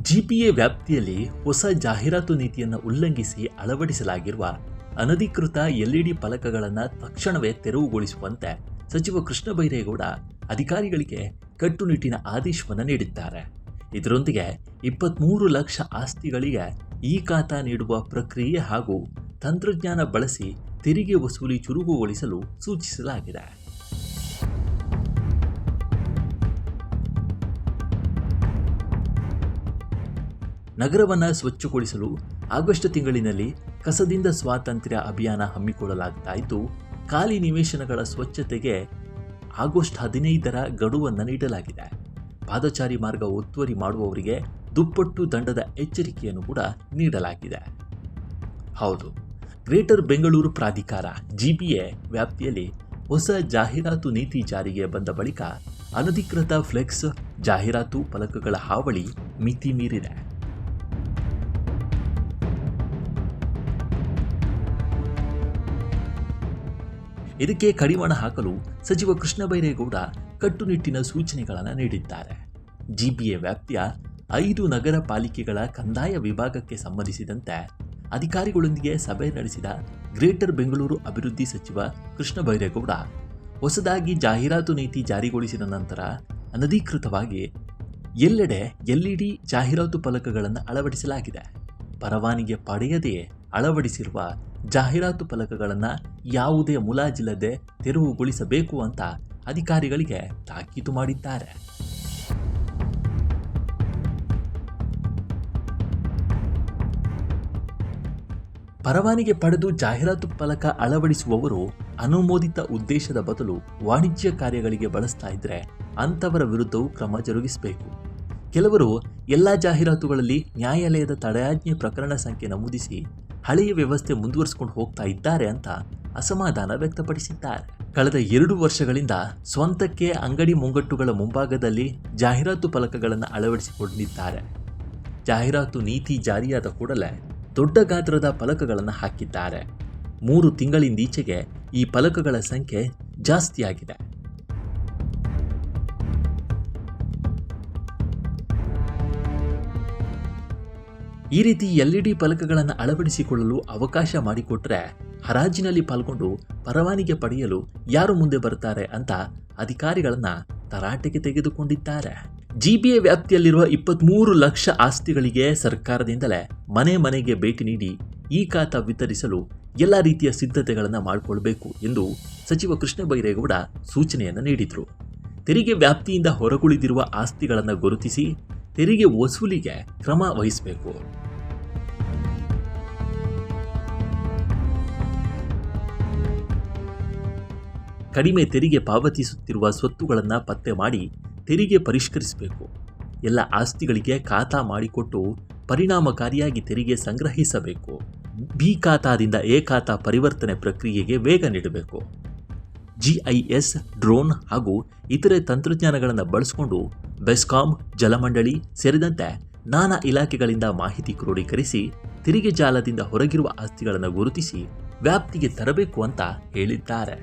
GPA ವ್ಯಾಪ್ತಿಯಲ್ಲಿ ಹೊಸ ಜಾಹೀರಾತು ನೀತಿಯನ್ನು ಉಲ್ಲಂಘಿಸಿ ಅಳವಡಿಸಲಾಗಿರುವ ಅನಧಿಕೃತ ಎಲ್ಇಡಿ ಫಲಕಗಳನ್ನು ತಕ್ಷಣವೇ ತೆರವುಗೊಳಿಸುವಂತೆ ಸಚಿವ ಕೃಷ್ಣ ಬೈರೇಗೌಡ ಅಧಿಕಾರಿಗಳಿಗೆ ಕಟ್ಟುನಿಟ್ಟಿನ ಆದೇಶವನ್ನು ನೀಡಿದ್ದಾರೆ. ಇದರೊಂದಿಗೆ 23 ಲಕ್ಷ ಆಸ್ತಿಗಳಿಗೆ ಈ ಖಾತಾ ನೀಡುವ ಪ್ರಕ್ರಿಯೆ ಹಾಗೂ ತಂತ್ರಜ್ಞಾನ ಬಳಸಿ ತೆರಿಗೆ ವಸೂಲಿ ಚುರುಕುಗೊಳಿಸಲು ಸೂಚಿಸಲಾಗಿದೆ. ನಗರವನ್ನು ಸ್ವಚ್ಛಗೊಳಿಸಲು ಆಗಸ್ಟ್ ತಿಂಗಳಿನಲ್ಲಿ ಕಸದಿಂದ ಸ್ವಾತಂತ್ರ್ಯ ಅಭಿಯಾನ ಹಮ್ಮಿಕೊಳ್ಳಲಾಗ್ತಾ ಇದ್ದು, ಖಾಲಿ ನಿವೇಶನಗಳ ಸ್ವಚ್ಛತೆಗೆ ಆಗಸ್ಟ್ 15ರ ಗಡುವನ್ನು ನೀಡಲಾಗಿದೆ. ಪಾದಚಾರಿ ಮಾರ್ಗ ಒತ್ತುವರಿ ಮಾಡುವವರಿಗೆ ದುಪ್ಪಟ್ಟು ದಂಡದ ಎಚ್ಚರಿಕೆಯನ್ನು ಕೂಡ ನೀಡಲಾಗಿದೆ. ಹೌದು, ಗ್ರೇಟರ್ ಬೆಂಗಳೂರು ಪ್ರಾಧಿಕಾರ ಜಿಪಿಎ ವ್ಯಾಪ್ತಿಯಲ್ಲಿ ಹೊಸ ಜಾಹೀರಾತು ನೀತಿ ಜಾರಿಗೆ ಬಂದ ಬಳಿಕ ಅನಧಿಕೃತ ಫ್ಲೆಕ್ಸ್ ಜಾಹೀರಾತು ಫಲಕಗಳ ಹಾವಳಿ ಮಿತಿ ಮೀರಿದೆ. ಇದಕ್ಕೆ ಕಡಿವಾಣ ಹಾಕಲು ಸಚಿವ ಕೃಷ್ಣ ಬೈರೇಗೌಡ ಕಟ್ಟುನಿಟ್ಟಿನ ಸೂಚನೆಗಳನ್ನು ನೀಡಿದ್ದಾರೆ. ಜಿಪಿಎ ವ್ಯಾಪ್ತಿಯ 5 ನಗರ ಪಾಲಿಕೆಗಳ ಕಂದಾಯ ವಿಭಾಗಕ್ಕೆ ಸಂಬಂಧಿಸಿದಂತೆ ಅಧಿಕಾರಿಗಳೊಂದಿಗೆ ಸಭೆ ನಡೆಸಿದ ಗ್ರೇಟರ್ ಬೆಂಗಳೂರು ಅಭಿವೃದ್ಧಿ ಸಚಿವ ಕೃಷ್ಣ ಬೈರೇಗೌಡ, ಹೊಸದಾಗಿ ಜಾಹೀರಾತು ನೀತಿ ಜಾರಿಗೊಳಿಸಿದ ನಂತರ ಅನಧಿಕೃತವಾಗಿ ಎಲ್ಲೆಡೆ ಎಲ್ಇಡಿ ಜಾಹೀರಾತು ಫಲಕಗಳನ್ನು ಅಳವಡಿಸಲಾಗಿದೆ. ಪರವಾನಗಿ ಪಡೆಯದೆಯೇ ಅಳವಡಿಸಿರುವ ಜಾಹೀರಾತು ಫಲಕಗಳನ್ನು ಯಾವುದೇ ಮುಲಾಜಿಲ್ಲದೆ ತೆರವುಗೊಳಿಸಬೇಕು ಅಂತ ಅಧಿಕಾರಿಗಳಿಗೆ ತಾಕೀತು ಮಾಡಿದ್ದಾರೆ. ಪರವಾನಗಿ ಪಡೆದು ಜಾಹೀರಾತು ಫಲಕ ಅಳವಡಿಸುವವರು ಅನುಮೋದಿತ ಉದ್ದೇಶದ ಬದಲು ವಾಣಿಜ್ಯ ಕಾರ್ಯಗಳಿಗೆ ಬಳಸ್ತಾ ಇದ್ರೆ ಅಂಥವರ ವಿರುದ್ಧವೂ ಕ್ರಮ ಜರುಗಿಸಬೇಕು. ಕೆಲವರು ಎಲ್ಲ ಜಾಹೀರಾತುಗಳಲ್ಲಿ ನ್ಯಾಯಾಲಯದ ತಡೆಯಾಜ್ಞೆ ಪ್ರಕರಣ ಸಂಖ್ಯೆ ನಮೂದಿಸಿ ಹಳೆಯ ವ್ಯವಸ್ಥೆ ಮುಂದುವರಿಸಿಕೊಂಡು ಹೋಗ್ತಾ ಇದ್ದಾರೆ ಅಂತ ಅಸಮಾಧಾನ ವ್ಯಕ್ತಪಡಿಸಿದ್ದಾರೆ. ಕಳೆದ 2 ವರ್ಷಗಳಿಂದ ಸ್ವಂತಕ್ಕೆ ಅಂಗಡಿ ಮುಂಗಟ್ಟುಗಳ ಮುಂಭಾಗದಲ್ಲಿ ಜಾಹೀರಾತು ಫಲಕಗಳನ್ನು ಅಳವಡಿಸಿಕೊಂಡಿದ್ದಾರೆ. ಜಾಹೀರಾತು ನೀತಿ ಜಾರಿಯಾದ ಕೂಡಲೇ ದೊಡ್ಡ ಗಾತ್ರದ ಫಲಕಗಳನ್ನು ಹಾಕಿದ್ದಾರೆ. 3 ತಿಂಗಳಿಂದೀಚೆಗೆ ಈ ಫಲಕಗಳ ಸಂಖ್ಯೆ ಜಾಸ್ತಿಯಾಗಿದೆ. ಈ ರೀತಿ ಎಲ್ಇಡಿ ಫಲಕಗಳನ್ನು ಅಳವಡಿಸಿಕೊಳ್ಳಲು ಅವಕಾಶ ಮಾಡಿಕೊಟ್ರೆ ಹರಾಜಿನಲ್ಲಿ ಪಾಲ್ಗೊಂಡು ಪರವಾನಗಿ ಪಡೆಯಲು ಯಾರು ಮುಂದೆ ಬರ್ತಾರೆ ಅಂತ ಅಧಿಕಾರಿಗಳನ್ನ ತರಾಟೆಗೆ ತೆಗೆದುಕೊಂಡಿದ್ದಾರೆ. ಜಿಪಿಎ ವ್ಯಾಪ್ತಿಯಲ್ಲಿರುವ 23 ಲಕ್ಷ ಆಸ್ತಿಗಳಿಗೆ ಸರ್ಕಾರದಿಂದಲೇ ಮನೆ ಮನೆಗೆ ಭೇಟಿ ನೀಡಿ ಈ ಖಾತಾ ವಿತರಿಸಲು ಎಲ್ಲ ರೀತಿಯ ಸಿದ್ಧತೆಗಳನ್ನು ಮಾಡಿಕೊಳ್ಬೇಕು ಎಂದು ಸಚಿವ ಕೃಷ್ಣ ಬೈರೇಗೌಡ ಸೂಚನೆಯನ್ನು ನೀಡಿದರು. ತೆರಿಗೆ ವ್ಯಾಪ್ತಿಯಿಂದ ಹೊರಗುಳಿದಿರುವ ಆಸ್ತಿಗಳನ್ನು ಗುರುತಿಸಿ ತೆರಿಗೆ ವಸೂಲಿಗೆ ಕ್ರಮ ವಹಿಸಬೇಕು. ಕಡಿಮೆ ತೆರಿಗೆ ಪಾವತಿಸುತ್ತಿರುವ ಸ್ವತ್ತುಗಳನ್ನು ಪತ್ತೆ ಮಾಡಿ ತೆರಿಗೆ ಪರಿಷ್ಕರಿಸಬೇಕು. ಎಲ್ಲ ಆಸ್ತಿಗಳಿಗೆ ಖಾತಾ ಮಾಡಿಕೊಟ್ಟು ಪರಿಣಾಮಕಾರಿಯಾಗಿ ತೆರಿಗೆ ಸಂಗ್ರಹಿಸಬೇಕು. ಬಿ ಖಾತಾದಿಂದ ಎ ಖಾತಾ ಪರಿವರ್ತನೆ ಪ್ರಕ್ರಿಯೆಗೆ ವೇಗ ನೀಡಬೇಕು. GIS, ಡ್ರೋನ್ ಹಾಗೂ ಇತರೆ ತಂತ್ರಜ್ಞಾನಗಳನ್ನು ಬಳಸಿಕೊಂಡು ಬೆಸ್ಕಾಂ, ಜಲಮಂಡಳಿ ಸೇರಿದಂತೆ ನಾನಾ ಇಲಾಖೆಗಳಿಂದ ಮಾಹಿತಿ ಕ್ರೋಢೀಕರಿಸಿ ತೆರಿಗೆ ಜಾಲದಿಂದ ಹೊರಗಿರುವ ಆಸ್ತಿಗಳನ್ನು ಗುರುತಿಸಿ ವ್ಯಾಪ್ತಿಗೆ ತರಬೇಕು ಅಂತ ಹೇಳಿದ್ದಾರೆ.